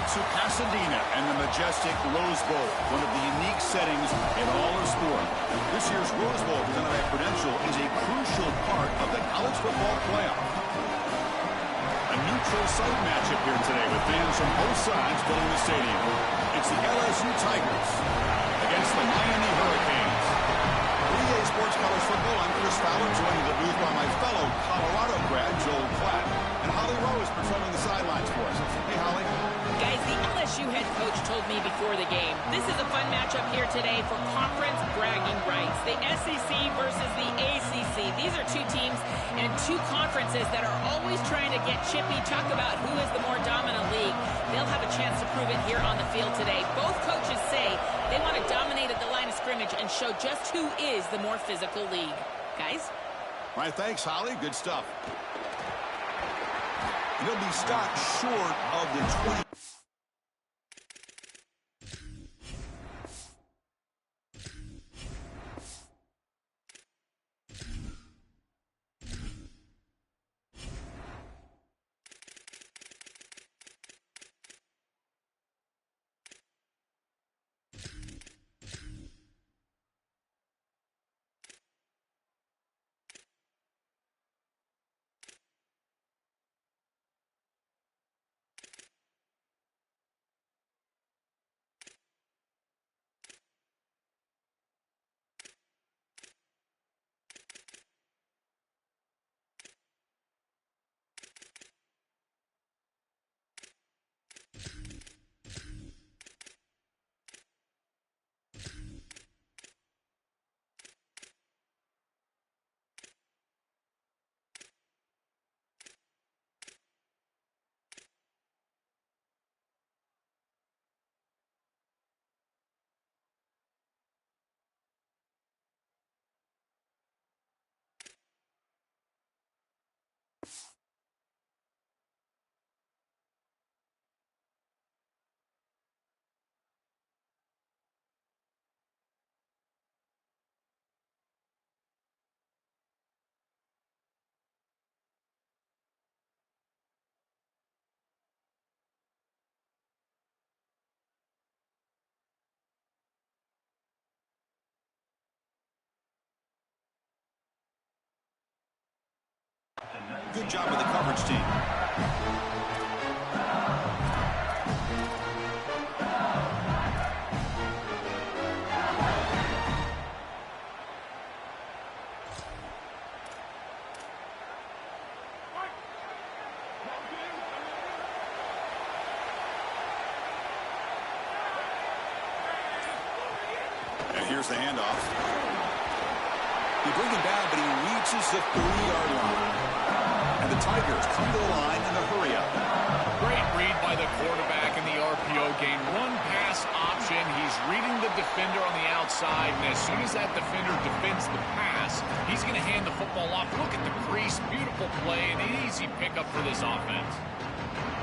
to Pasadena and the majestic Rose Bowl, one of the unique settings in all of sport. This year's Rose Bowl, presented by Prudential, is a crucial part of the college football playoff. A neutral site matchup here today with fans from both sides filling the stadium. It's the LSU Tigers against the Miami Hurricanes. For EA Sports College Football, I'm Chris Fowler, joined in the booth by my fellow Colorado grad, Joel Klatt. And Holly Rowe is patrolling the sidelines for us. Hey, Holly. Guys, the LSU head coach told me before the game, this is a fun matchup here today for conference bragging rights. The SEC versus the ACC. These are two teams and two conferences that are always trying to get chippy, talk about who is the more dominant league. They'll have a chance to prove it here on the field today. Both coaches say they want to dominate at the line of scrimmage and show just who is the more physical league. Guys? All right, thanks, Holly. Good stuff. He'll be stopped short of the 20. Good job with the coverage team. And here's the handoff. You bring him down, but he reaches the 3-yard line. And the Tigers come to the line in a hurry-up. Great read by the quarterback in the RPO game. One pass option. He's reading the defender on the outside, and as soon as that defender defends the pass, he's going to hand the football off. Look at the crease. Beautiful play, and an easy pickup for this offense.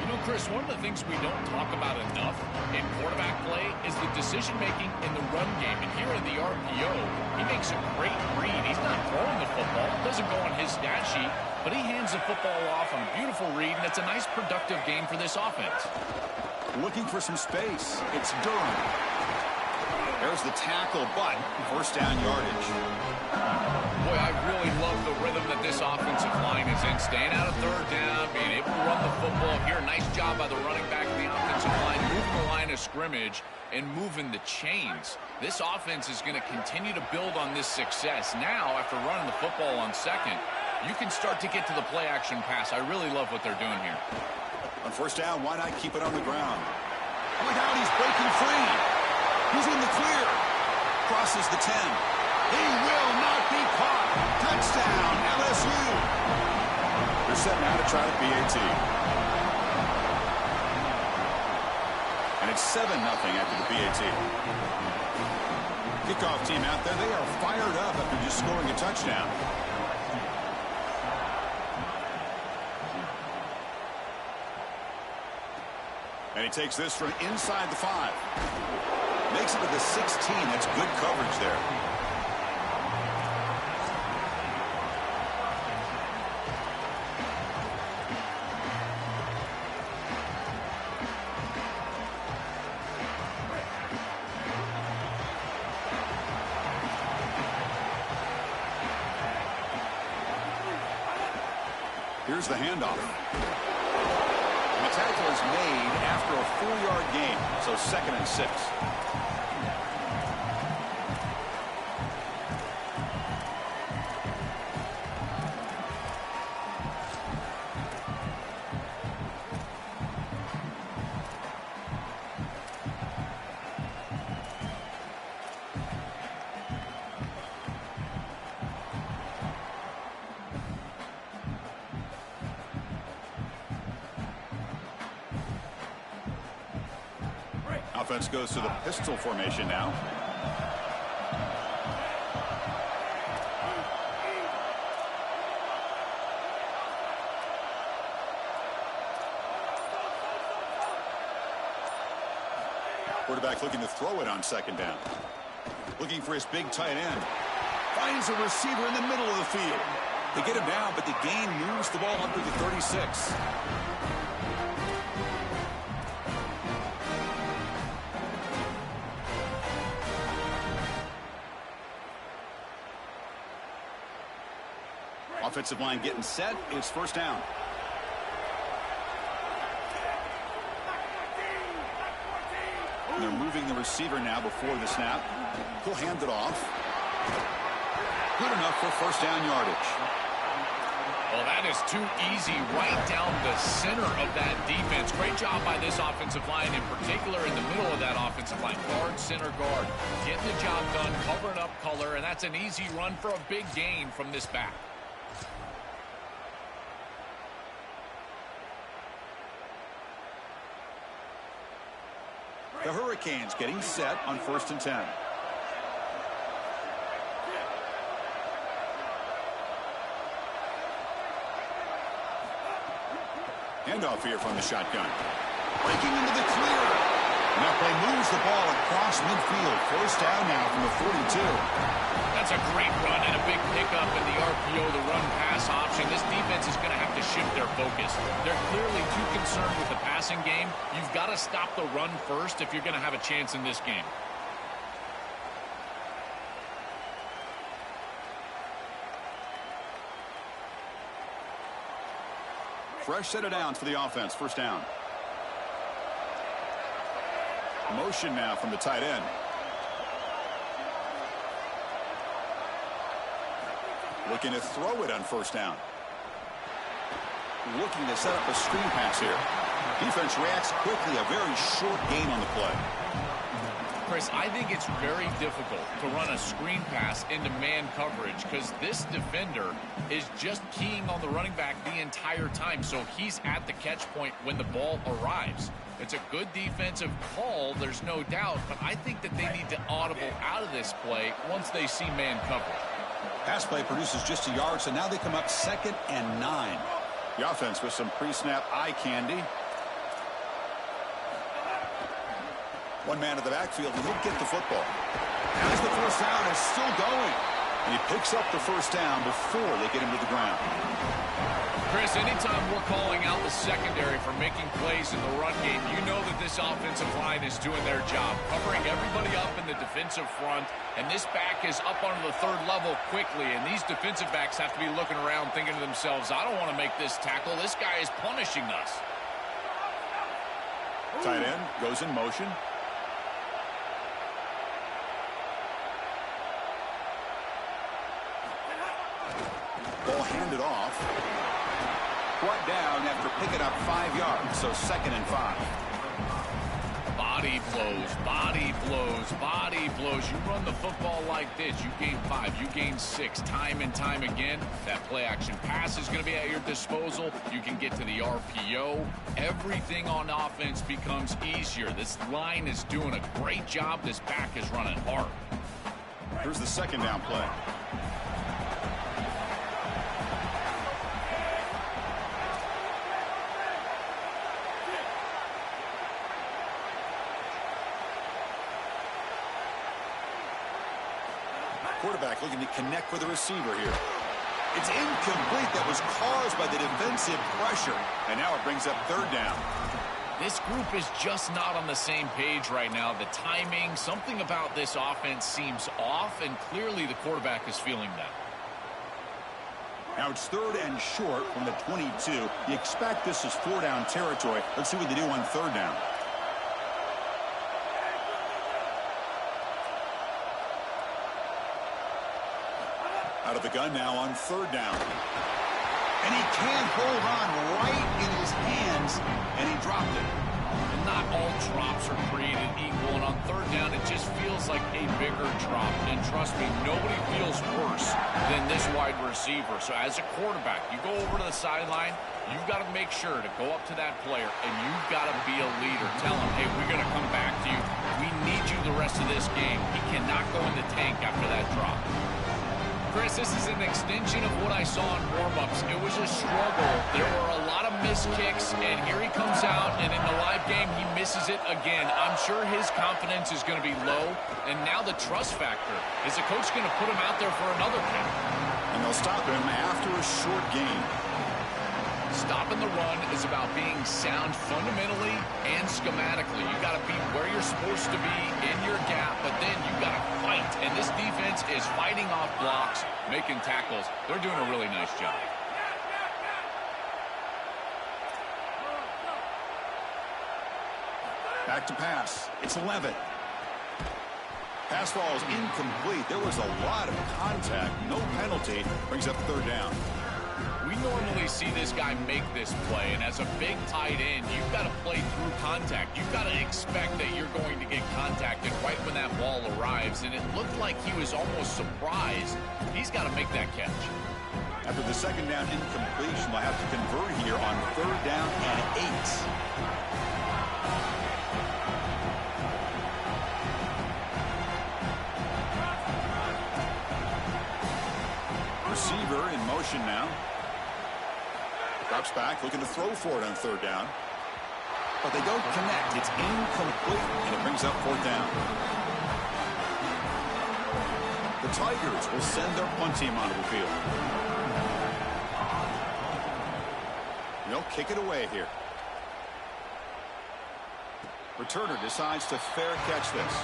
You know, Chris, one of the things we don't talk about enough in quarterback play is the decision-making in the run game. And here in the RPO, he makes a great read. He's not throwing the football. It doesn't go on his stat sheet, but he hands the football off on a beautiful read, and it's a nice, productive game for this offense. Looking for some space. It's Durham. There's the tackle, but first down yardage. Boy, I really love the rhythm that this offensive line is in. Staying out of third down, being able to run the football here. Nice job by the running back and the offensive line, moving the line of scrimmage and moving the chains. This offense is going to continue to build on this success. Now, after running the football on second, you can start to get to the play-action pass. I really love what they're doing here. On first down, why not keep it on the ground? Look out, he's breaking free. He's in the clear. Crosses the 10. He will not be caught. Touchdown, LSU. They're setting out to try to PAT. And it's 7-0 after the PAT. Kickoff team out there, they are fired up after just scoring a touchdown. And he takes this from inside the 5. Makes it to the 16. That's good coverage there. Here's the handoff. And the tackle is made after a 4-yard gain, so 2nd and 6. Offense goes to the pistol formation now. Quarterback looking to throw it on 2nd down. Looking for his big tight end. Finds a receiver in the middle of the field. They get him down, but the gain moves the ball up to the 36. Offensive line getting set. It's 1st down. And they're moving the receiver now before the snap. He'll hand it off. Good enough for 1st down yardage. Well, that is too easy right down the center of that defense. Great job by this offensive line, in particular in the middle of that offensive line. Guard, center guard. Getting the job done, covering up color, and that's an easy run for a big gain from this back. The Hurricanes getting set on 1st and 10. Handoff here from the shotgun. Breaking into the clear. And that play moves the ball across midfield. 1st down now from the 42. That's a great run and a big pickup in the RPO, the run-pass option. This defense is going to have to shift their focus. They're clearly too concerned with the passing game. You've got to stop the run first if you're going to have a chance in this game. Fresh set of downs for the offense. 1st down. Motion now from the tight end. Looking to throw it on 1st down. Looking to set up a screen pass here. Defense reacts quickly. A very short gain on the play. Chris, I think it's very difficult to run a screen pass into man coverage because this defender is just keying on the running back the entire time. So he's at the catch point when the ball arrives. It's a good defensive call, there's no doubt, but I think that they need to audible out of this play once they see man coverage. Pass play produces just a yard, so now they come up 2nd and 9. The offense with some pre-snap eye candy. One man in the backfield, and he'll get the football. As the 1st down is still going. And he picks up the 1st down before they get him to the ground. Chris, anytime we're calling out the secondary for making plays in the run game, you know that this offensive line is doing their job, covering everybody up in the defensive front, and this back is up onto the 3rd level quickly, and these defensive backs have to be looking around thinking to themselves, I don't want to make this tackle. This guy is punishing us. Tight end goes in motion. Ball handed off. Brought down after picking up 5 yards, so 2nd and 5. Body blows, body blows, body blows. You run the football like this, you gain 5, you gain 6, time and time again. That play action pass is going to be at your disposal. You can get to the RPO. Everything on offense becomes easier. This line is doing a great job. This back is running hard. Here's the 2nd down play. Quarterback looking to connect with the receiver here. It's incomplete. That was caused by the defensive pressure. And now it brings up 3rd down. This group is just not on the same page right now. The timing, something about this offense seems off, and clearly the quarterback is feeling that. Now it's 3rd and short from the 22. You expect this is 4-down territory. Let's see what they do on 3rd down. Out of the gun now on 3rd down. And he can't hold on right in his hands, and he dropped it. And not all drops are created equal, and on 3rd down, it just feels like a bigger drop. And trust me, nobody feels worse than this wide receiver. So as a quarterback, you go over to the sideline, you've got to make sure to go up to that player, and you've got to be a leader. Tell him, hey, we're going to come back to you. We need you the rest of this game. He cannot go in the tank after that drop. Chris, this is an extension of what I saw in warm-ups. It was a struggle. There were a lot of missed kicks, and here he comes out, and in the live game, he misses it again. I'm sure his confidence is going to be low, and now the trust factor. Is the coach going to put him out there for another kick? And they'll stop him after a short gain. Stopping the run is about being sound fundamentally and schematically. You got to be where you're supposed to be in your gap, but then you got to fight. And this defense is fighting off blocks, making tackles. They're doing a really nice job. Back to pass. It's 11. Pass ball is incomplete. There was a lot of contact. No penalty. Brings up 3rd down. We normally see this guy make this play, and as a big tight end, you've got to play through contact. You've got to expect that you're going to get contacted right when that ball arrives, and it looked like he was almost surprised. He's got to make that catch. After the 2nd down incompletion, they'll have to convert here on 3rd down and 8. Receiver in motion now. Drops back, looking to throw for it on 3rd down. But they don't connect. It's incomplete, and it brings up 4th down. The Tigers will send their punt team onto the field. They'll kick it away here. Returner decides to fair catch this.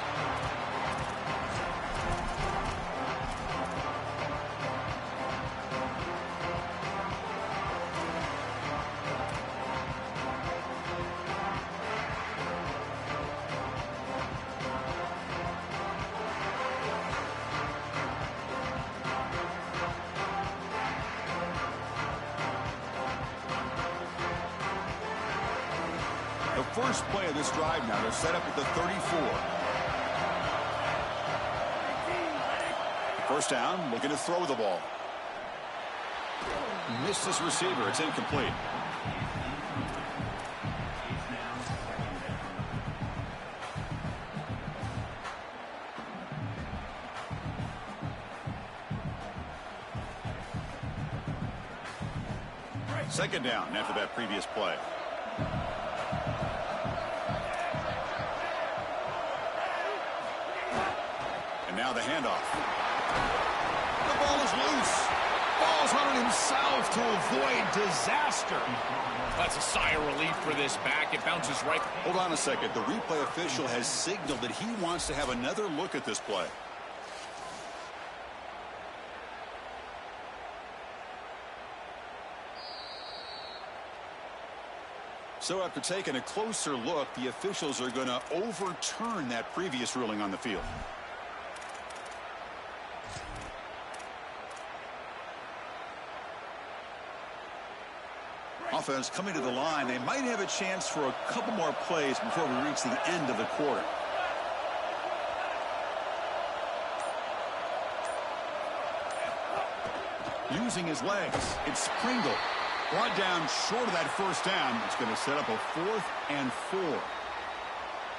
The first play of this drive now, they're set up at the 34. First down, looking to throw the ball. Missed his receiver. It's incomplete. Second down after that previous play. And now the handoff. The ball is loose. Ball's running himself to avoid disaster. That's a sigh of relief for this back. It bounces right. Hold on a second. The replay official has signaled that he wants to have another look at this play. So after taking a closer look, the officials are going to overturn that previous ruling on the field. Offense coming to the line. They might have a chance for a couple more plays before we reach the end of the quarter. Using his legs, it's Pringle. Brought down short of that first down. It's going to set up a 4th and 4.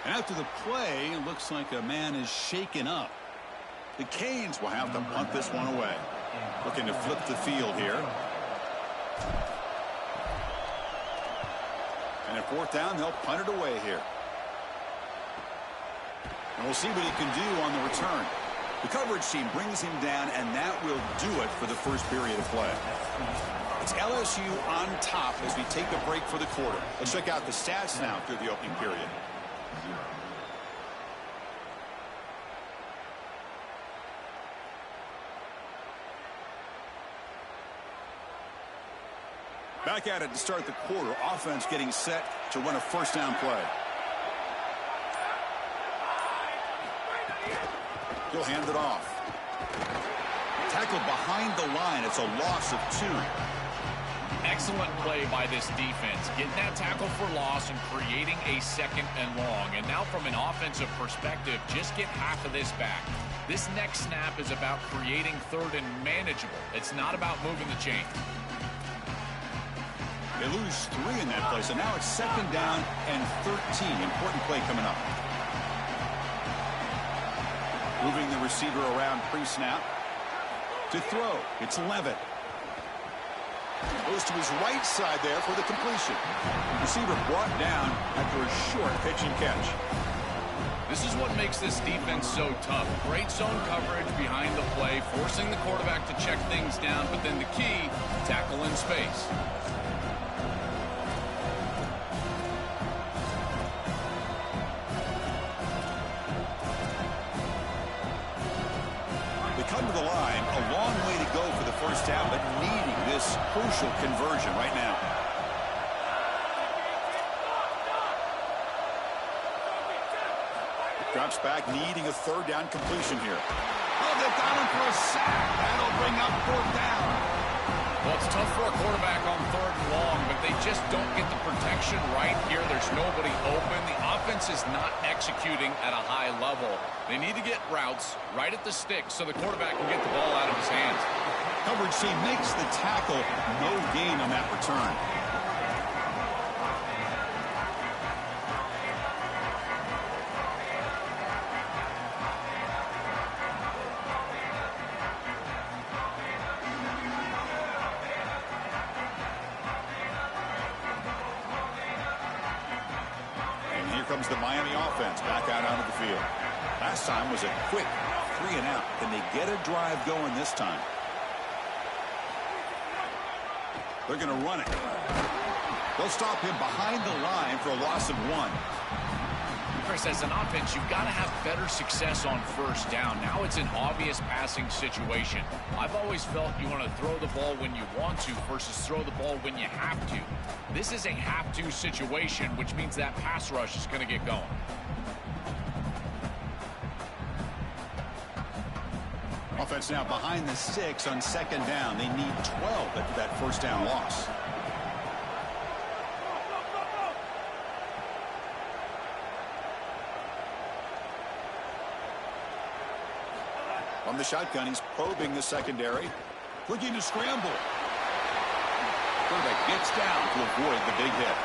And after the play, it looks like a man is shaken up. The Canes will have to punt this one away. Looking to flip the field here. And at 4th down, they'll punt it away here. And we'll see what he can do on the return. The coverage team brings him down, and that will do it for the first period of play. It's LSU on top as we take a break for the quarter. Let's check out the stats now through the opening period. Back at it to start the quarter. Offense getting set to run a first down play. He'll hand it off. Tackled behind the line. It's a loss of 2. Excellent play by this defense. Getting that tackle for loss and creating a second and long. And now from an offensive perspective, just get half of this back. This next snap is about creating third and manageable. It's not about moving the chain. They lose 3 in that play, so now it's second down and 13. Important play coming up. Moving the receiver around pre-snap. To throw, it's Levitt. Goes to his right side there for the completion. Receiver brought down after a short pitch and catch. This is what makes this defense so tough. Great zone coverage behind the play, forcing the quarterback to check things down, but then the key, tackle in space. Come to the line, a long way to go for the first down, but needing this crucial conversion right now. Drops back, needing a third down completion here. Oh, they've got him for a sack. That'll bring up fourth down. Well, it's tough for a quarterback on third and long, but they just don't get the protection right here. There's nobody open. The offense is not executing at a high level. They need to get routes right at the stick so the quarterback can get the ball out of his hands. Coverage team makes the tackle. No gain on that return. Comes the Miami offense back out onto the field. Last time was a quick 3 and out. Can they get a drive going this time? They're going to run it. They'll stop him behind the line for a loss of 1. Chris, as an offense, you've got to have better success on first down. Now it's an obvious passing situation. I've always felt you want to throw the ball when you want to versus throw the ball when you have to. This is a have-to situation, which means that pass rush is going to get going. Offense now behind the 6 on second down. They need 12 after that first down loss. From the shotgun, he's probing the secondary. Looking to scramble. Quarterback gets down to avoid the big hit.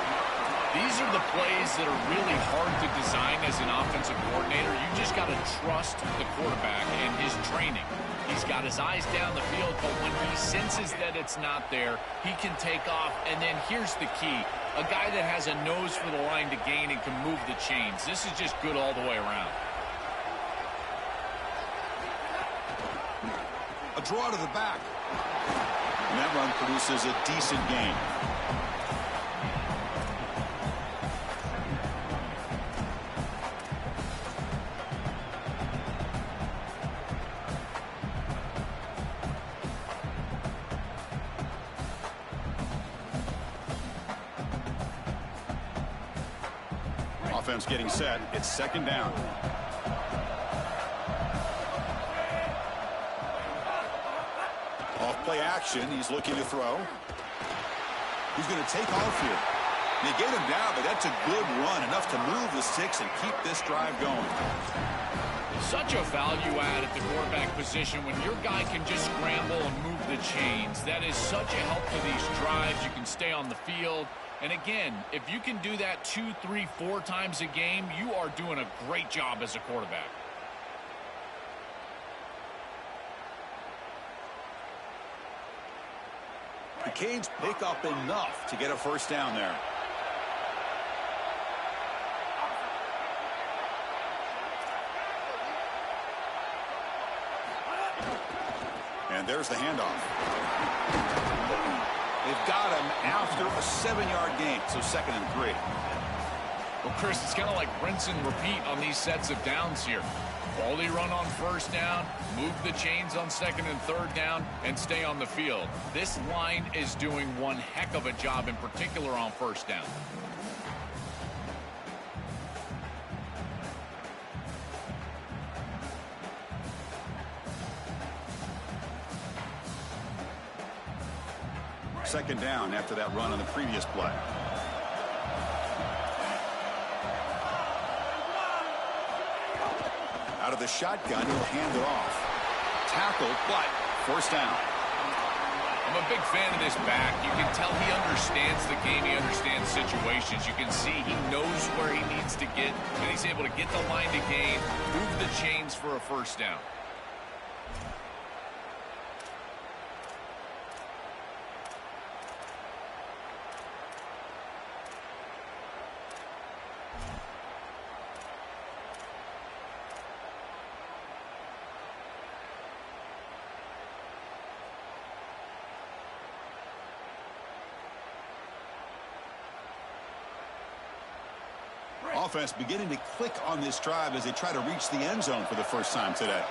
These are the plays that are really hard to design as an offensive coordinator. You just got to trust the quarterback and his training. He's got his eyes down the field, but when he senses that it's not there, he can take off. And then here's the key. A guy that has a nose for the line to gain and can move the chains. This is just good all the way around. A draw to the back. And that run produces a decent gain. Offense getting set. It's second down. Off play action. He's looking to throw. He's going to take off here. They get him down, but that's a good run. Enough to move the sticks and keep this drive going. Such a value add at the quarterback position when your guy can just scramble and move the chains. That is such a help to these drives. You can stay on the field. And again, if you can do that 2, 3, 4 times a game, you are doing a great job as a quarterback. The Canes pick up enough to get a first down there. And there's the handoff. They've got him after a 7-yard gain, so 2nd and 3. Well, Chris, it's kind of like rinse and repeat on these sets of downs here. Quality run on first down, move the chains on second and third down, and stay on the field. This line is doing one heck of a job, in particular on first down. Second down after that run on the previous play. Out of the shotgun, he'll hand it off. Tackled, but first down. I'm a big fan of this back. You can tell he understands the game. He understands situations. You can see he knows where he needs to get, and he's able to get the line to gain, move the chains for a first down. Offense beginning to click on this drive as they try to reach the end zone for the first time today.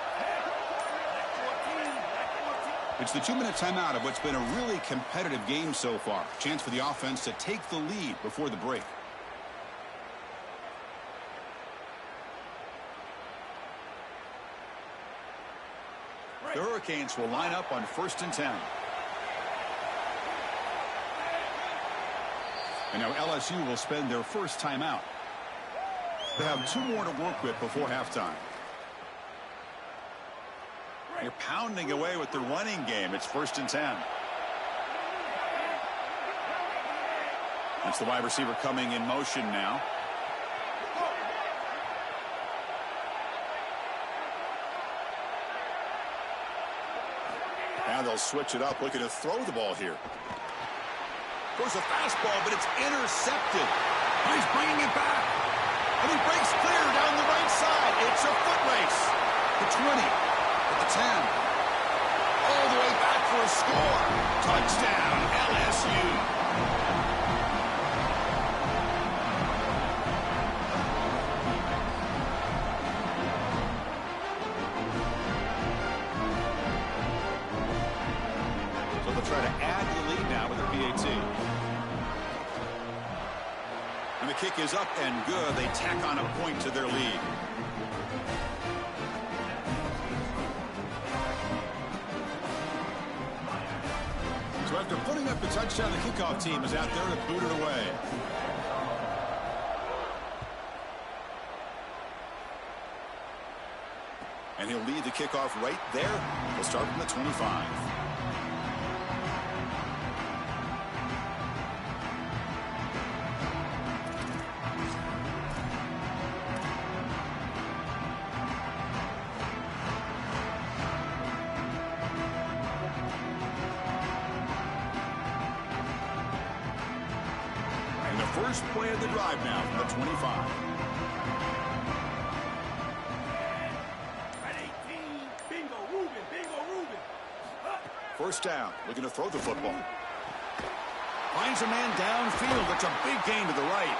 It's the 2-minute timeout of what's been a really competitive game so far. Chance for the offense to take the lead before the break. The Hurricanes will line up on 1st and 10. And now LSU will spend their first timeout. They have 2 more to work with before halftime. They're pounding away with the running game. It's 1st and 10. That's the wide receiver coming in motion now. Now they'll switch it up, looking to throw the ball here. Goes a fastball, but it's intercepted. Oh, he's bringing it back. And he breaks clear down the right side. It's a foot race. The 20, at the 10. All the way back for a score. Touchdown, LSU. So they'll try to add to the lead now with a PAT. And the kick is up and good. They tack on a point to their lead. So after putting up the touchdown, the kickoff team is out there to boot it away. And he'll lead the kickoff right there. He'll start from the 25. First play of the drive now from the 25. First down, looking to throw the football. Finds a man downfield. It's a big gain to the right.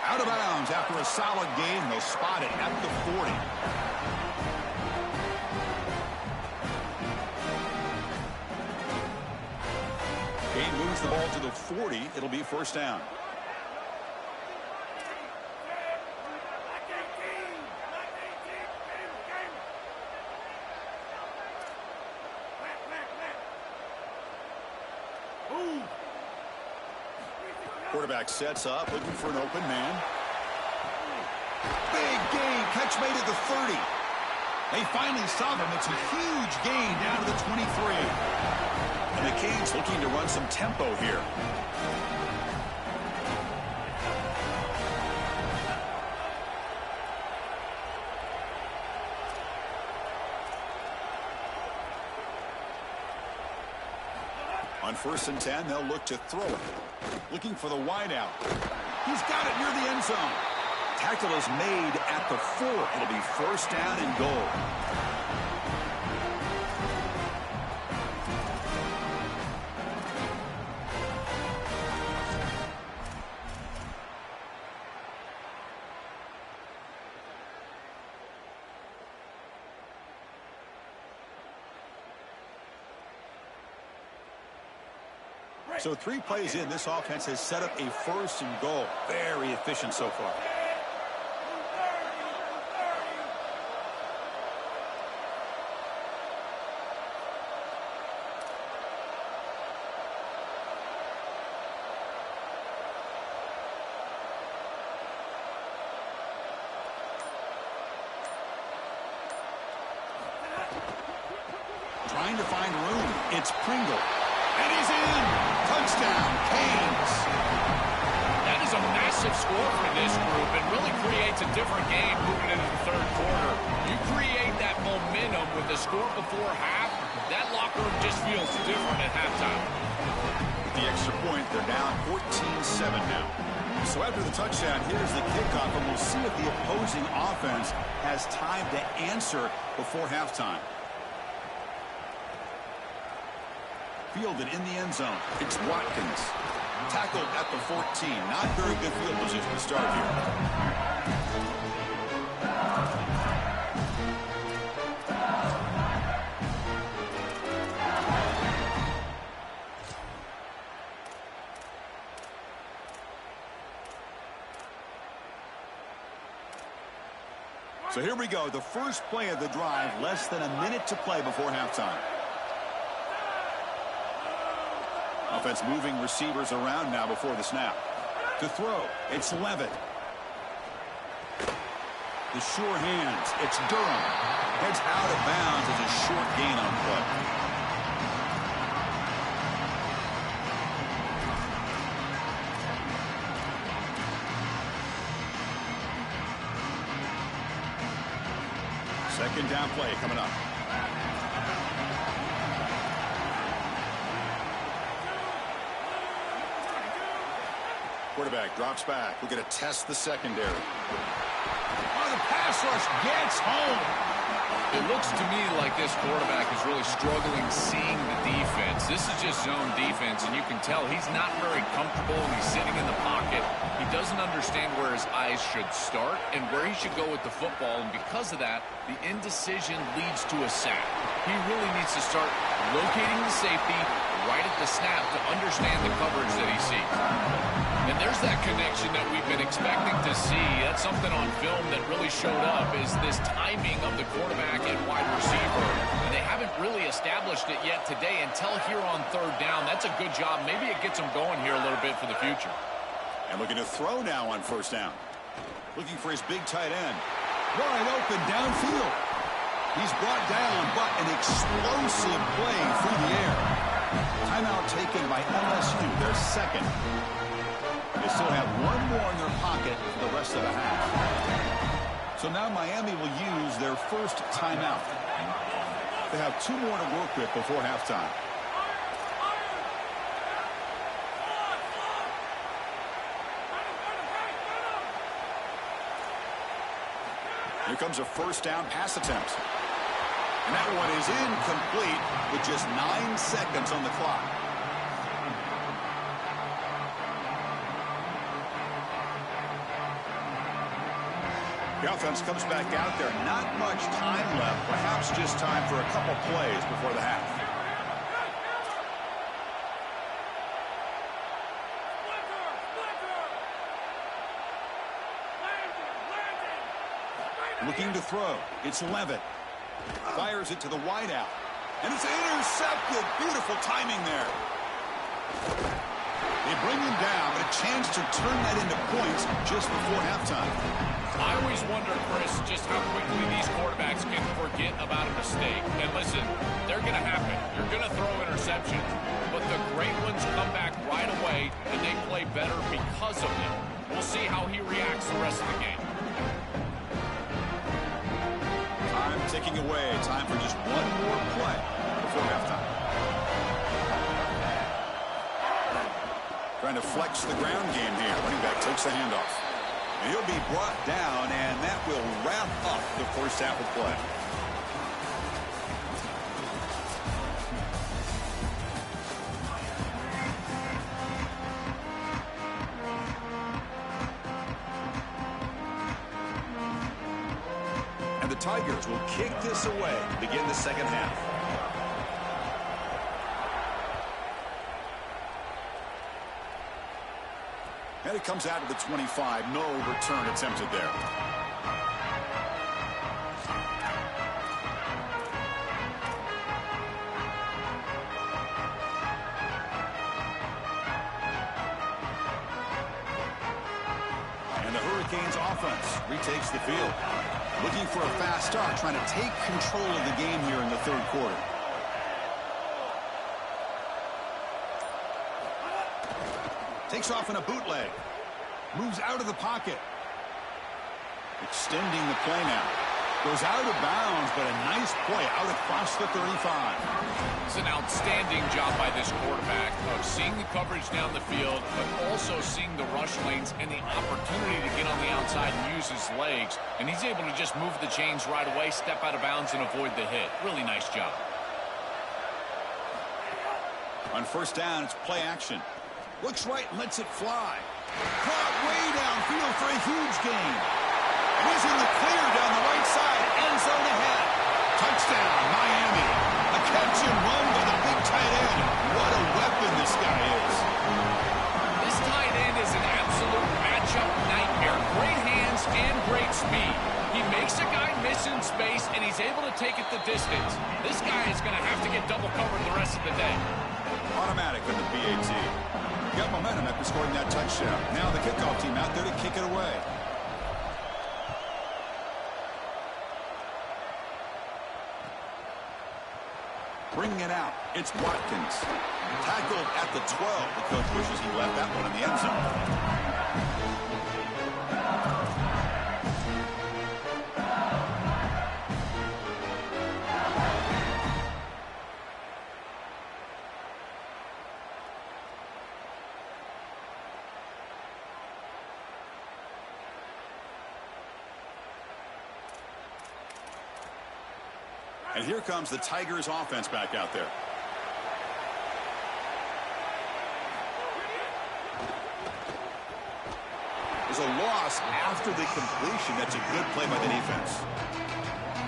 Out of bounds after a solid gain. They'll spot it at the 40. Gain moves the ball to the 40. It'll be first down. Quarterback sets up, looking for an open man. Big gain, catch made at the 30. They finally stop him. It's a huge gain down to the 23. And the Canes looking to run some tempo here. On 1st and 10, they'll look to throw it. Looking for the wideout. He's got it near the end zone. Tackle is made at the 4. It'll be first down and goal. So 3 plays in, this offense has set up a 1st and goal. Very efficient so far. Trying to find room. It's Pringle. And he's in. Touchdown, Canes. That is a massive score for this group and really creates a different game moving into the 3rd quarter. You create that momentum with the score before half, that locker room just feels different at halftime. With the extra point, they're down 14-7 now. So after the touchdown, here's the kickoff, and we'll see if the opposing offense has time to answer before halftime. Fielded in the end zone. It's Watkins. Tackled at the 14. Not very good field position to start here. So here we go. The first play of the drive. Less than a minute to play before halftime. Offense moving receivers around now before the snap. To throw, it's Levitt. The sure hands, it's Durham. Heads out of bounds as a short gain on play. Second down play coming up. Quarterback drops back. We're going to test the secondary. Oh, the pass rush gets home. It looks to me like this quarterback is really struggling seeing the defense. This is just zone defense, and you can tell he's not very comfortable, and he's sitting in the pocket. He doesn't understand where his eyes should start and where he should go with the football, and because of that, the indecision leads to a sack. He really needs to start locating the safety right at the snap to understand the coverage that he sees. And there's that connection that we've been expecting to see. That's something on film that really showed up, is this timing of the quarterback and wide receiver. And they haven't really established it yet today until here on 3rd down. That's a good job. Maybe it gets them going here a little bit for the future. And looking to throw now on 1st down. Looking for his big tight end. Wide open downfield. He's brought down, but an explosive play through the air. Timeout taken by LSU, their 2nd. They still have 1 more in their pocket for the rest of the half. So now Miami will use their 1st timeout. They have 2 more to work with before halftime. Here comes a 1st down pass attempt. And that one is incomplete with just 9 seconds on the clock. The offense comes back out there. Not much time left. Perhaps just time for a couple plays before the half. Looking to throw. It's Levitt. Fires it to the wideout. And it's intercepted. Beautiful timing there. They bring him down, but a chance to turn that into points just before halftime. I always wonder, Chris, just how quickly these quarterbacks can forget about a mistake. And listen, they're going to happen. You're going to throw interceptions, but the great ones come back right away, and they play better because of them. We'll see how he reacts the rest of the game. Time ticking away. Time for just 1 more play before halftime. Trying to flex the ground game here. Running back takes the handoff. And he'll be brought down, and that will wrap up the 1st half of play. And the Tigers will kick this away to begin the 2nd half. And it comes out of the 25. No return attempted there. And the Hurricanes offense retakes the field. Looking for a fast start, trying to take control of the game here in the third quarter. Takes off in a bootleg. Moves out of the pocket. Extending the play now. Goes out of bounds, but a nice play out across the 35. It's an outstanding job by this quarterback of seeing the coverage down the field, but also seeing the rush lanes and the opportunity to get on the outside and use his legs. And he's able to just move the chains right away, step out of bounds, and avoid the hit. Really nice job. On first down, it's play action. Looks right, lets it fly. Caught way downfield for a huge gain. He's in the clear down the right side. End zone ahead. Touchdown, Miami. A catch and run by the big tight end. What a weapon this guy is. This tight end is an absolute matchup nightmare. Great hands and great speed. He makes a guy miss in space, and he's able to take it the distance. This guy is going to have to get double covered the rest of the day. Automatic on the PAT. Got momentum after scoring that touchdown. Now the kickoff team out there to kick it away. Bringing it out, it's Watkins. Tackled at the 12. The coach wishes he left that one in the end zone. And here comes the Tigers offense back out there. There's a loss after the completion. That's a good play by the defense.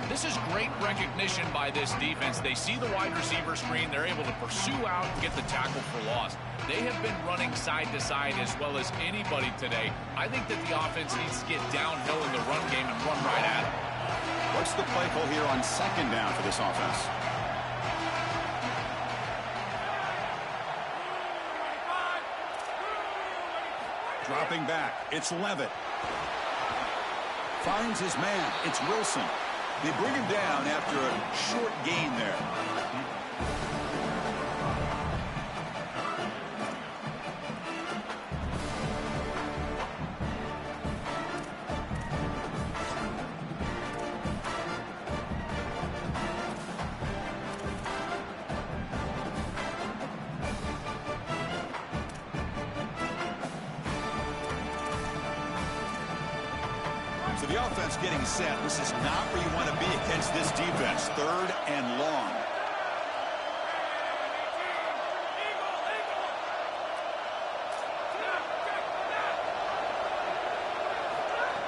This is great recognition by this defense. They see the wide receiver screen. They're able to pursue out and get the tackle for loss. They have been running side to side as well as anybody today. I think that the offense needs to get downhill in the run game and run right at it. What's the play call here on second down for this offense? Dropping back, it's Levitt. Finds his man, it's Wilson. They bring him down after a short gain there. So the offense getting set. This is not where you want to be against this defense. Third and long.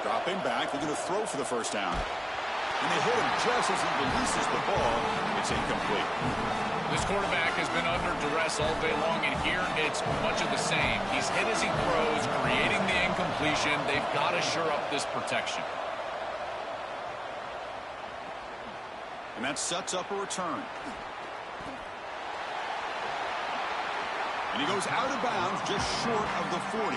Dropping back, looking to throw for the first down. And they hit him just as he releases the ball. It's incomplete. This quarterback has been under duress all day long, and here it's much of the same. He's hit as he throws, creating the incompletion. They've got to shore up this protection. And that sets up a return. And he goes out of bounds just short of the 40.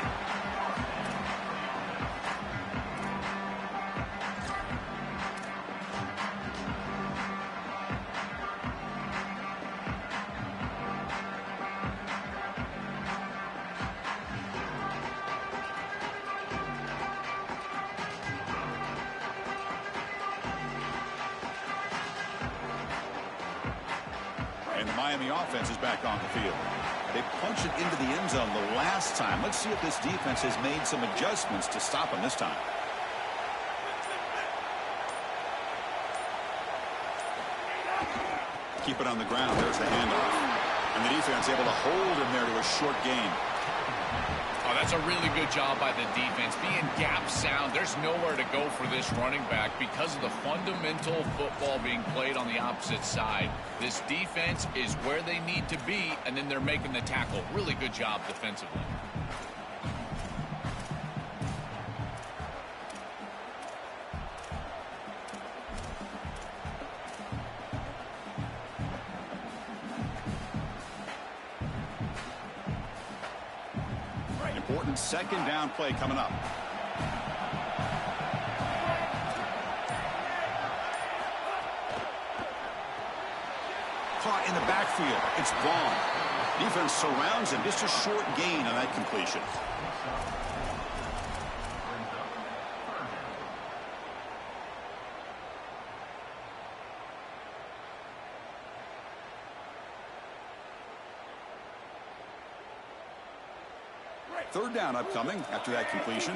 And the Miami offense is back on the field. They punched it into the end zone the last time. Let's see if this defense has made some adjustments to stop them this time. Keep it on the ground. There's the handoff. And the defense able to hold him there to a short gain. Oh, that's a really good job by the defense. Being gap sound, there's nowhere to go for this running back because of the fundamental football being played on the opposite side. This defense is where they need to be, and then they're making the tackle. Really good job defensively. important second down play coming up. Caught in the backfield. It's Vaughn. Defense surrounds him. Just a short gain on that completion. Third down upcoming after that completion.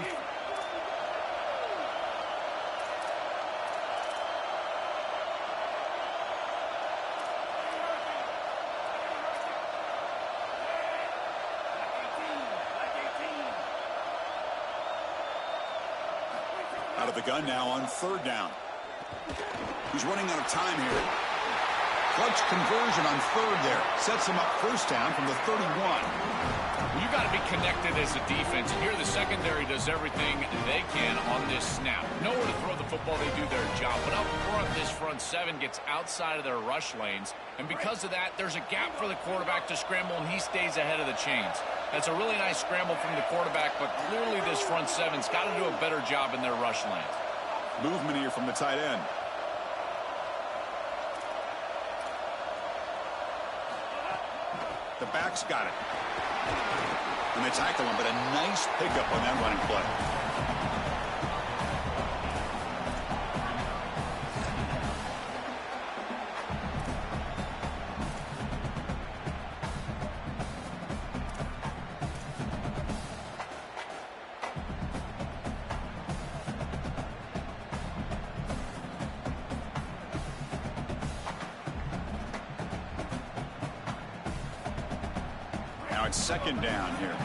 Out of the gun now on third down. He's running out of time here. Clutch conversion on third there. Sets him up first down from the 31. You got to be connected as a defense. And here the secondary does everything they can on this snap. Nowhere to throw the football, they do their job. But up front, this front seven gets outside of their rush lanes. And because of that, there's a gap for the quarterback to scramble, and he stays ahead of the chains. That's a really nice scramble from the quarterback, but clearly this front seven's got to do a better job in their rush lanes. Movement here from the tight end. The back's got it. And they tackle him, but a nice pickup on that running play. Now it's second down here.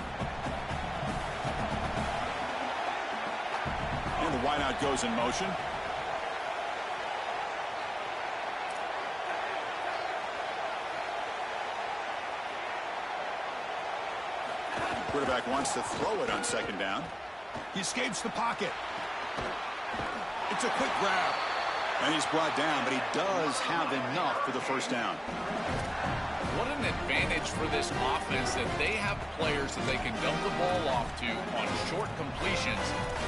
And the wideout goes in motion. Quarterback wants to throw it on second down. He escapes the pocket. It's a quick grab. And he's brought down, but he does have enough for the first down. What an advantage for this offense that they have players that they can dump the ball off to on short completions,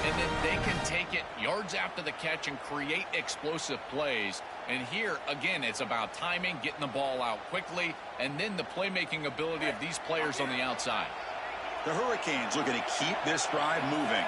and then they can take it yards after the catch and create explosive plays. And here, again, it's about timing, getting the ball out quickly, and then the playmaking ability of these players on the outside. The Hurricanes looking to keep this drive moving.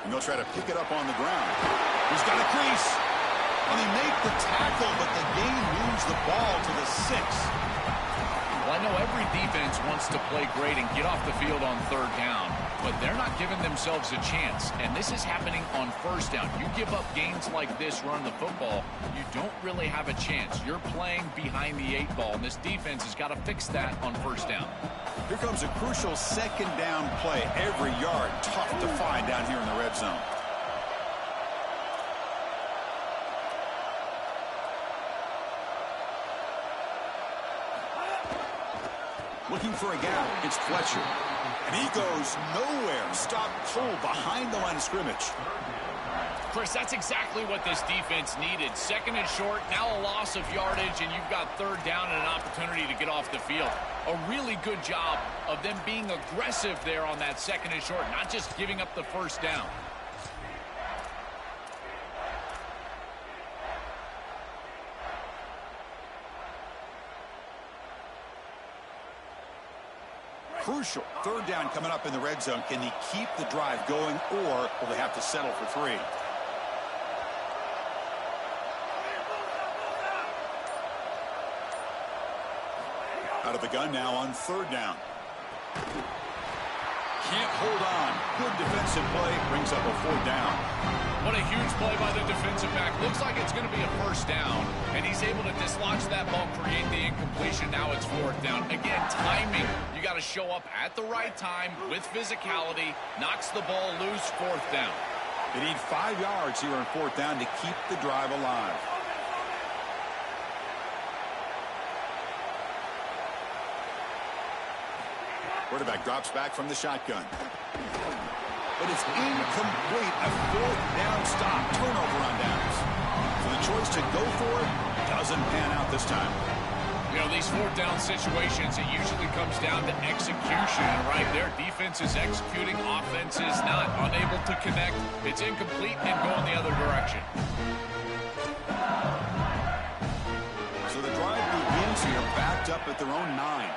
And they'll try to pick it up on the ground. He's got a crease. And they make the tackle, but the gain moves the ball to the 6. Well, I know every defense wants to play great and get off the field on third down, but they're not giving themselves a chance. And this is happening on first down. You give up gains like this running the football, you don't really have a chance. You're playing behind the 8 ball, and this defense has got to fix that on first down. Here comes a crucial second down play. Every yard tough to find down here in the red zone. Looking for a gap. It's Fletcher. And he goes nowhere. Stop cold behind the line of scrimmage. Chris, that's exactly what this defense needed. Second and short, now a loss of yardage, and you've got third down and an opportunity to get off the field. A really good job of them being aggressive there on that second and short, not just giving up the first down. Crucial. Third down coming up in the red zone. Can they keep the drive going, or will they have to settle for 3? Out of the gun now on third down. Can't hold on. Good defensive play. Brings up a 4th down. What a huge play by the defensive back. Looks like it's going to be a first down, and he's able to dislodge that ball, create the incompletion. Now it's 4th down. Again, timing. You got to show up at the right time with physicality. Knocks the ball loose, 4th down. They need 5 yards here on 4th down to keep the drive alive. Quarterback drops back from the shotgun. But it's incomplete. A fourth down stop. Turnover on downs. So the choice to go for it doesn't pan out this time. You know, these fourth down situations, it usually comes down to execution, right? Their defense is executing, offense is not, unable to connect. It's incomplete and going the other direction. So the drive begins here, backed up at their own 9.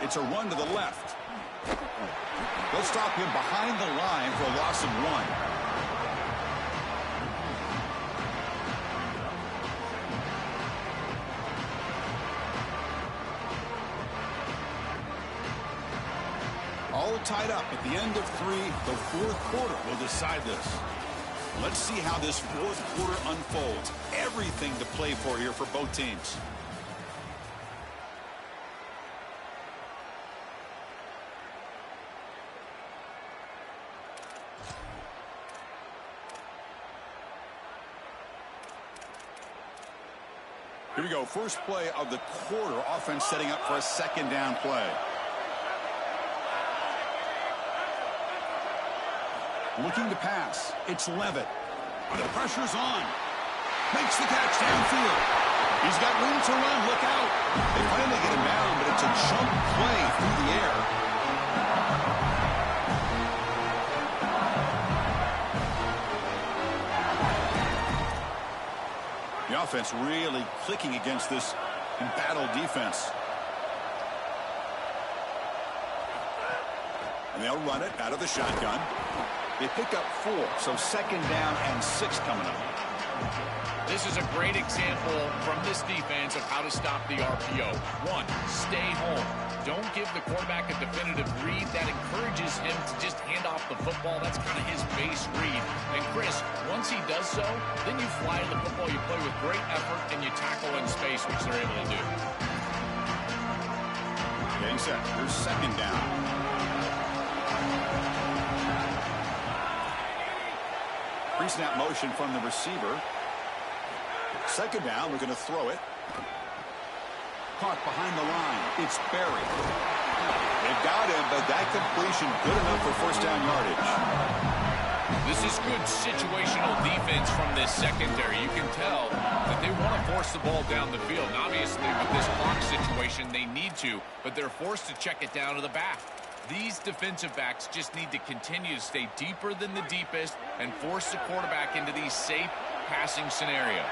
It's a run to the left. They'll stop him behind the line for a loss of 1. All tied up at the end of 3. The fourth quarter will decide this. Let's see how this fourth quarter unfolds. Everything to play for here for both teams. Here we go. First play of the quarter. Offense setting up for a second down play. Looking to pass. It's Levitt. The pressure's on. Makes the catch downfield. He's got room to run. Look out. They finally get him down, but it's a jump play through the air. The offense really clicking against this embattled defense. And they'll run it out of the shotgun. They pick up 4, so second down and 6 coming up. This is a great example from this defense of how to stop the RPO. 1, stay home. Don't give the quarterback a definitive read. That encourages him to just hand off the football. That's kind of his base read. And Chris, once he does so, then you fly the football, you play with great effort, and you tackle in space, which they're able to do. Getting set. Here's second down. Pre-snap motion from the receiver. Second down, we're going to throw it. Caught behind the line. It's Berry. They've got him, but that completion good enough for first down yardage. This is good situational defense from this secondary. You can tell that they want to force the ball down the field. And obviously, with this clock situation, they need to, but they're forced to check it down to the back. These defensive backs just need to continue to stay deeper than the deepest and force the quarterback into these safe passing scenarios.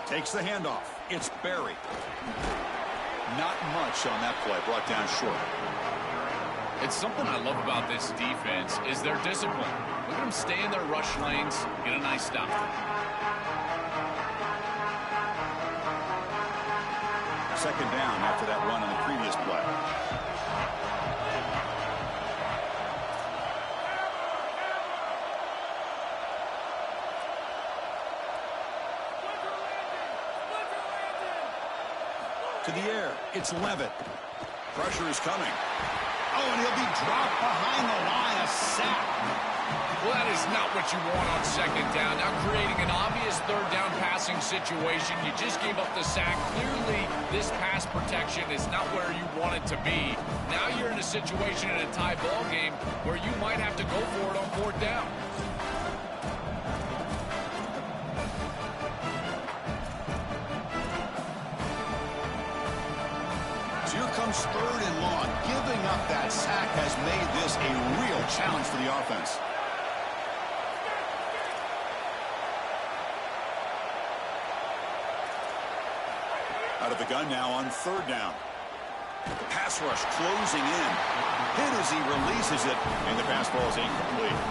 Takes the handoff. It's Berry. Not much on that play. Brought down short. It's something I love about this defense is their discipline. Look at them stay in their rush lanes, get a nice stop. Second down after that run on the previous play. To the air. It's Levitt. Pressure is coming. Oh, and he'll be dropped behind the line. A sack. Well, that is not what you want on second down. Now creating an obvious third down passing situation. You just gave up the sack. Clearly, this pass protection is not where you want it to be. Now you're in a situation in a tie ball game where you might have to go for it on fourth down. Here comes third and long. Giving up that sack has made this a real challenge for the offense. Out of the gun now on third down. Pass rush closing in. Hit as he releases it, and the pass ball is incomplete.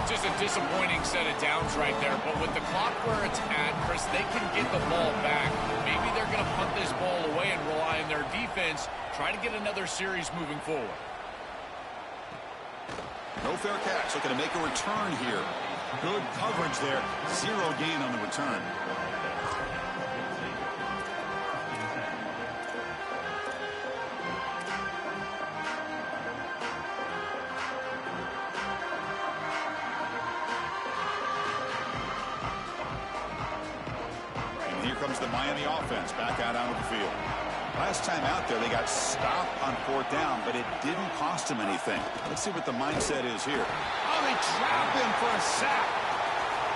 Just a disappointing set of downs right there, but with the clock where it's at, Chris, they can get the ball back. Maybe they're going to punt this ball away and rely on their defense, try to get another series moving forward. No fair catch, looking to make a return here. Good coverage there, 0 gain on the return. comes the Miami offense back out onto the field. Last time out there, they got stopped on 4th down, but it didn't cost them anything. Let's see what the mindset is here. Oh, they trap him for a sack.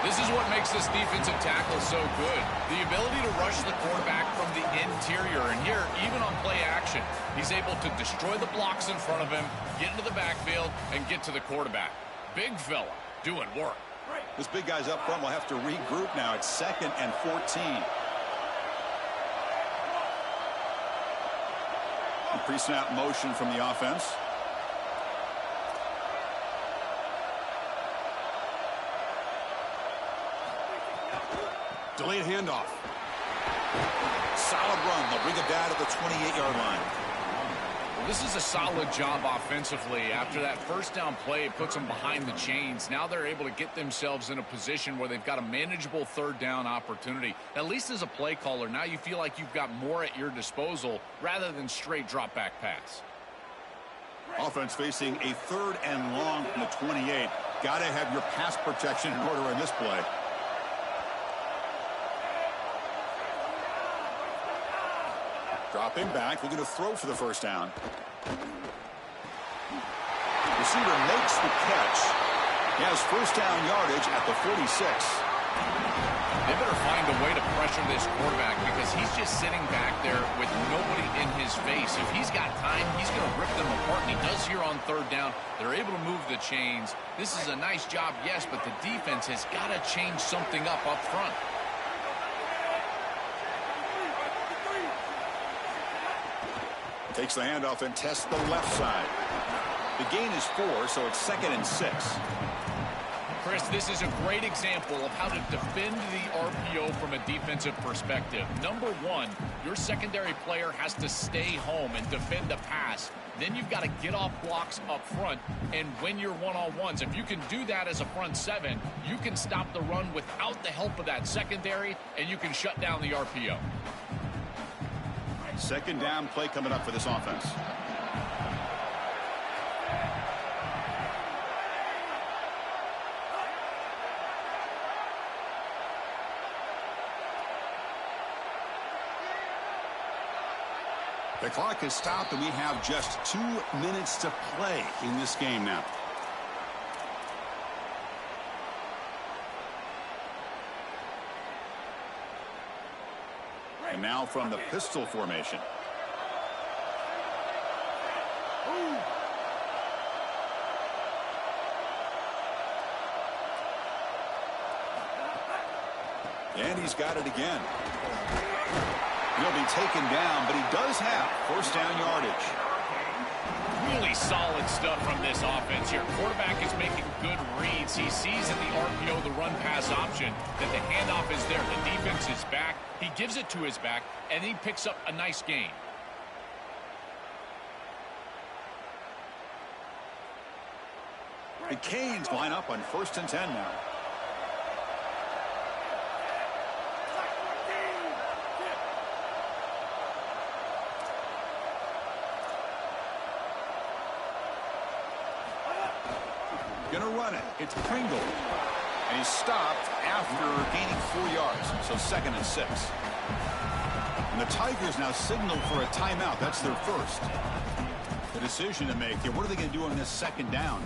This is what makes this defensive tackle so good. The ability to rush the quarterback from the interior. And here, even on play action, he's able to destroy the blocks in front of him, get into the backfield, and get to the quarterback. Big fella doing work. This big guy's up front will have to regroup now. It's 2nd and 14. Pre-snap motion from the offense. Delayed handoff. Solid run. They'll bring it down to the 28-yard line. Well, this is a solid job offensively. After that first down play, it puts them behind the chains. Now they're able to get themselves in a position where they've got a manageable 3rd down opportunity. At least as a play caller, now you feel like you've got more at your disposal rather than straight drop back pass. Offense facing a 3rd and long from the 28. Got to have your pass protection in order in this play. Dropping back, looking to throw for the 1st down. Receiver makes the catch. He has 1st down yardage at the 46. They better find a way to pressure this quarterback because he's just sitting back there with nobody in his face. If he's got time, he's going to rip them apart, and he does here on 3rd down. They're able to move the chains. This is a nice job, yes, but the defense has got to change something up front. Takes the handoff and tests the left side. The gain is 4, so it's 2nd and 6. Chris, this is a great example of how to defend the RPO from a defensive perspective. Number one, your secondary player has to stay home and defend the pass. Then you've got to get off blocks up front and win your one-on-ones. If you can do that as a front 7, you can stop the run without the help of that secondary, and you can shut down the RPO. 2nd down play coming up for this offense. The clock has stopped, and we have just 2 minutes to play in this game now. And now from the pistol formation. And he's got it again. He'll be taken down, but he does have 1st down yardage. Really solid stuff from this offense here. Quarterback is making good reads. He sees in the RPO, the run-pass option, that the handoff is there. The defense is back. He gives it to his back, and he picks up a nice gain. The Canes line up on 1st and 10 now. Gonna run it. It's Pringle. And he's stopped after gaining 4 yards. So 2nd and 6. And the Tigers now signal for a timeout. That's their first. The decision to make here. What are they going to do on this 2nd down?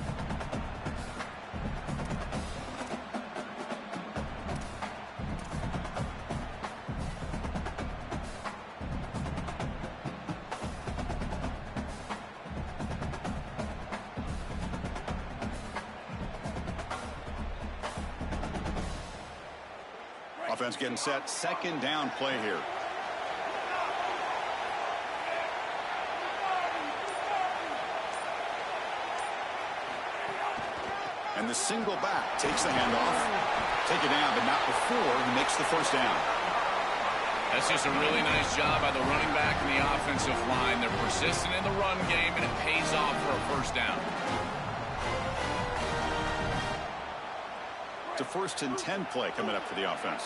Offense getting set. 2nd down play here. And the single back takes the handoff. Take it down, but not before he makes the 1st down. That's just a really nice job by the running back and the offensive line. They're persistent in the run game, and it pays off for a 1st down. It's a 1st and 10 play coming up for the offense.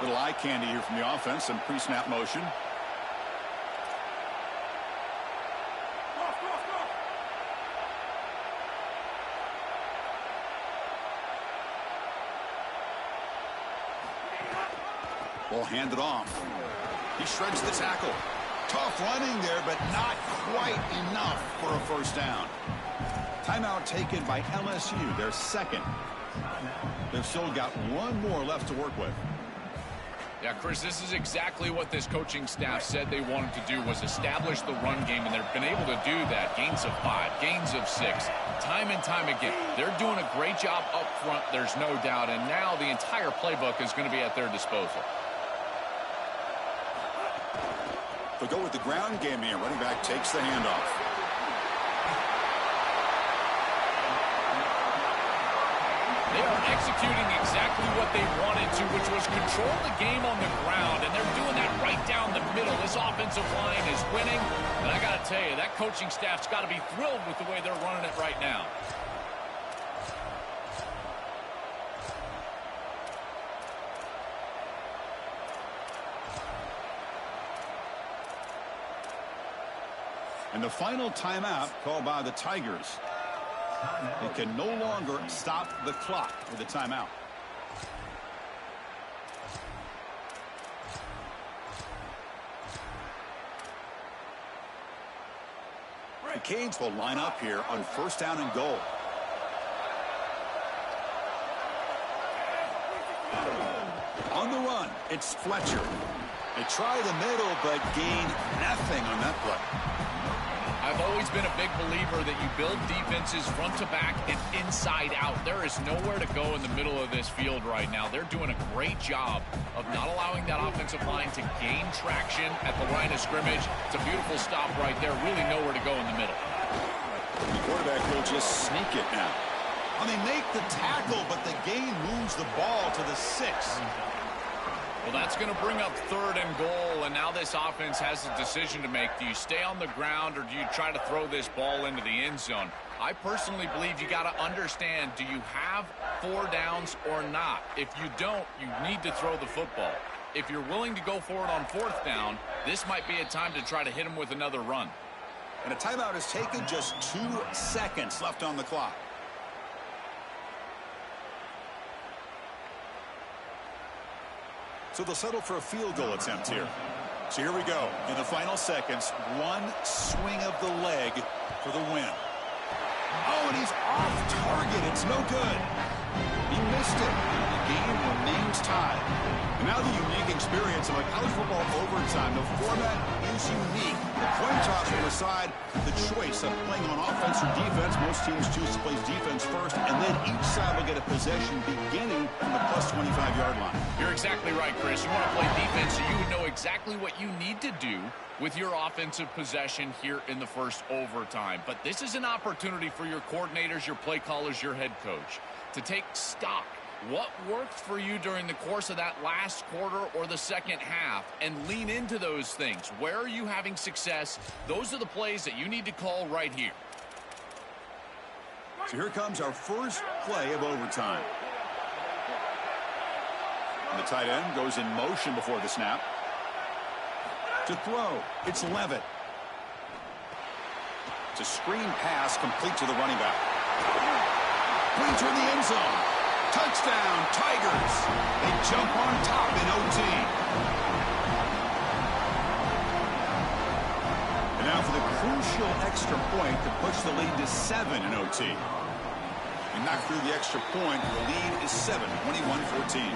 Little eye candy here from the offense. Some pre-snap motion. Ball handed off. He shreds the tackle. Tough running there, but not quite enough for a first down. Timeout taken by LSU, their second. They've still got one more left to work with. Yeah, Chris, this is exactly what this coaching staff said they wanted to do, was establish the run game, and they've been able to do that. Gains of 5, gains of 6, time and time again. They're doing a great job up front, there's no doubt, and now the entire playbook is going to be at their disposal. They'll go with the ground game here. Running back takes the handoff. They are executing exactly what they wanted to, which was control the game on the ground, and they're doing that right down the middle. This offensive line is winning, and I got to tell you, that coaching staff's got to be thrilled with the way they're running it right now. And the final timeout called by the Tigers. They can no longer stop the clock with a timeout. The Canes will line up here on first down and goal. On the run, it's Fletcher. They try the middle, but gain nothing on that play. I've always been a big believer that you build defenses front to back and inside out. There is nowhere to go in the middle of this field right now. They're doing a great job of not allowing that offensive line to gain traction at the line of scrimmage. It's a beautiful stop right there. Really nowhere to go in the middle. The quarterback will just sneak it now. Well, they make the tackle, but the gain moves the ball to the 6. Well, that's going to bring up third and goal, and now this offense has a decision to make. Do you stay on the ground, or do you try to throw this ball into the end zone? I personally believe you got to understand, do you have 4 downs or not? If you don't, you need to throw the football. If you're willing to go for it on 4th down, this might be a time to try to hit him with another run. And a timeout is taken, just 2 seconds left on the clock. So they'll settle for a field goal attempt here. So here we go. In the final seconds, one swing of the leg for the win. Oh, and he's off target. It's no good. He missed it. The game remains tied. And now the unique experience of a college football overtime. The format is unique. The coin toss will decide the choice of playing on offense or defense. Most teams choose to play defense first, and then each side will get a possession beginning from the plus 25-yard line. You're exactly right, Chris. You want to play defense so you would know exactly what you need to do with your offensive possession here in the first overtime. But this is an opportunity for your coordinators, your play callers, your head coach to take stock. What worked for you during the course of that last quarter or the second half, and lean into those things. Where are you having success? Those are the plays that you need to call right here. So here comes our first play of overtime. And the tight end goes in motion before the snap. To throw, it's Levitt. It's a screen pass complete to the running back. Pointer in the end zone. Touchdown, Tigers. They jump on top in OT. And now for the crucial extra point to push the lead to 7 in OT. And knock through the extra point, the lead is 7, 21-14.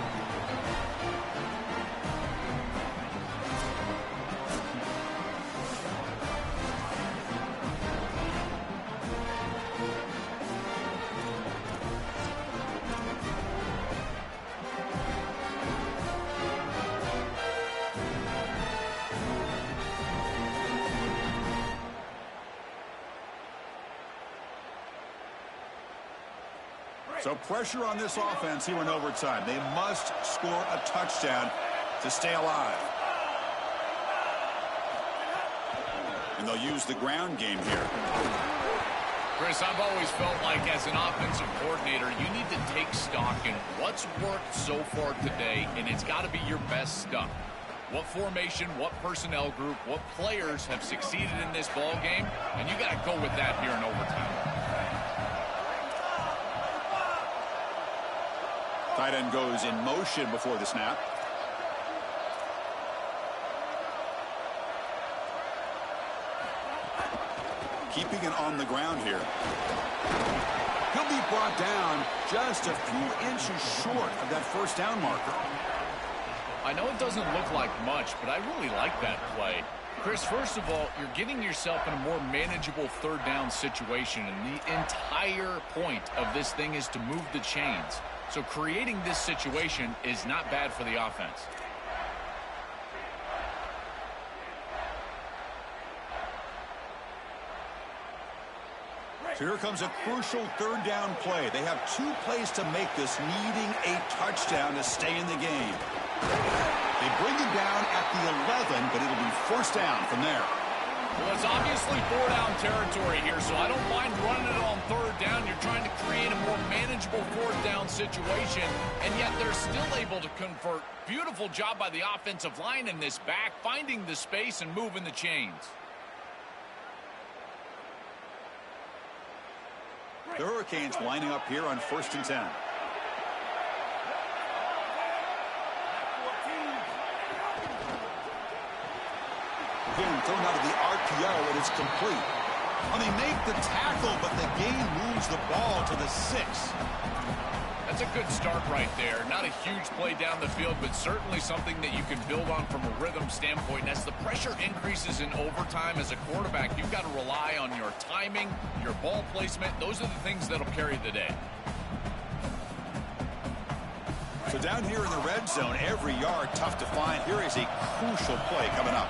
So pressure on this offense here in overtime. They must score a touchdown to stay alive. And they'll use the ground game here. Chris, I've always felt like as an offensive coordinator, you need to take stock in what's worked so far today, and it's got to be your best stuff. What formation, what personnel group, what players have succeeded in this ball game, and you got to go with that here in overtime. Tight end goes in motion before the snap. keeping it on the ground here. He'll be brought down just a few inches short of that first down marker. I know it doesn't look like much, but I really like that play. Chris, first of all, you're getting yourself in a more manageable third down situation, and the entire point of this thing is to move the chains. So creating this situation is not bad for the offense. So here comes a crucial third down play. They have 2 plays to make this, needing a touchdown to stay in the game. They bring him down at the 11, but it'll be first down from there. Well, it's obviously 4-down territory here, so I don't mind running it on third down. You're trying to create a more manageable fourth down situation, and yet they're still able to convert. Beautiful job by the offensive line in this back, finding the space and moving the chains. The Hurricanes lining up here on 1st and 10. Again, thrown out of the RPO, and it's complete. Well, they make the tackle, but the game moves the ball to the 6. That's a good start right there. Not a huge play down the field, but certainly something that you can build on from a rhythm standpoint. And as the pressure increases in overtime as a quarterback, you've got to rely on your timing, your ball placement. Those are the things that'll carry the day. So down here in the red zone, every yard tough to find. Here is a crucial play coming up.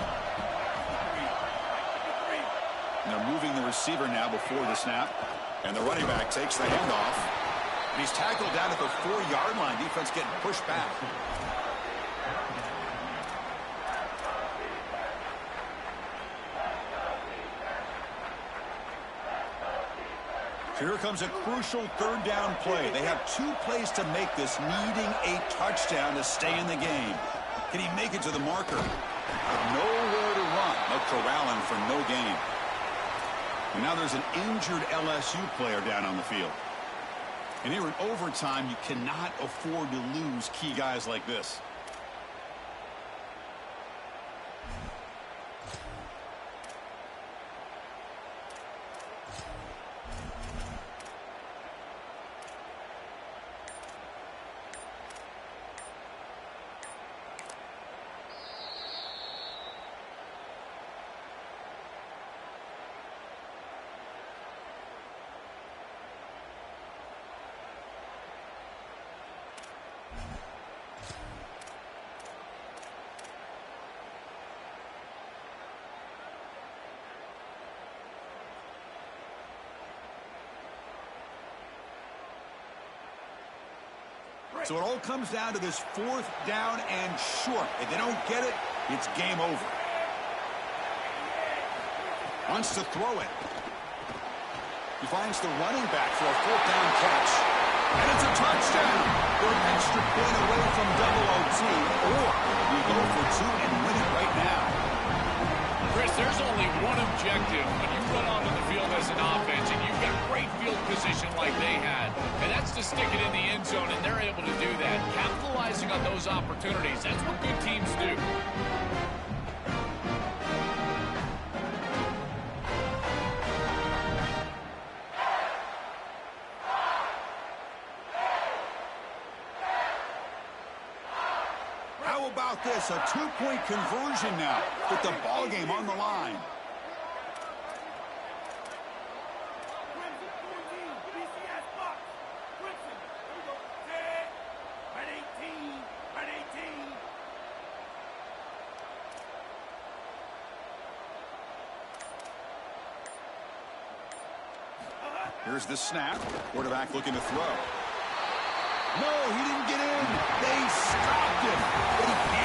And they're moving the receiver now before the snap. And the running back takes the handoff. And he's tackled down at the 4-yard line. Defense getting pushed back. So here comes a crucial third down play. They have 2 plays to make this, needing a touchdown to stay in the game. Can he make it to the marker? Nowhere to run. They'll corral him for no gain. And now there's an injured LSU player down on the field. And here in overtime, you cannot afford to lose key guys like this. So it all comes down to this 4th down and short. If they don't get it, it's game over. Wants to throw it. He finds the running back for a 4th down catch. And it's a touchdown. They're an extra point away from double OT. Or you go for 2 and win it right now. Chris, there's only one objective when you run onto the field as an offense and you've got great field position like they had, and that's to stick it in the end zone, and they're able to do that. Capitalizing on those opportunities, that's what good teams do. How about this? A 2-point conversion now with the ball game on the line. Here's the snap. Quarterback looking to throw. No, he didn't get in. They stopped him, but he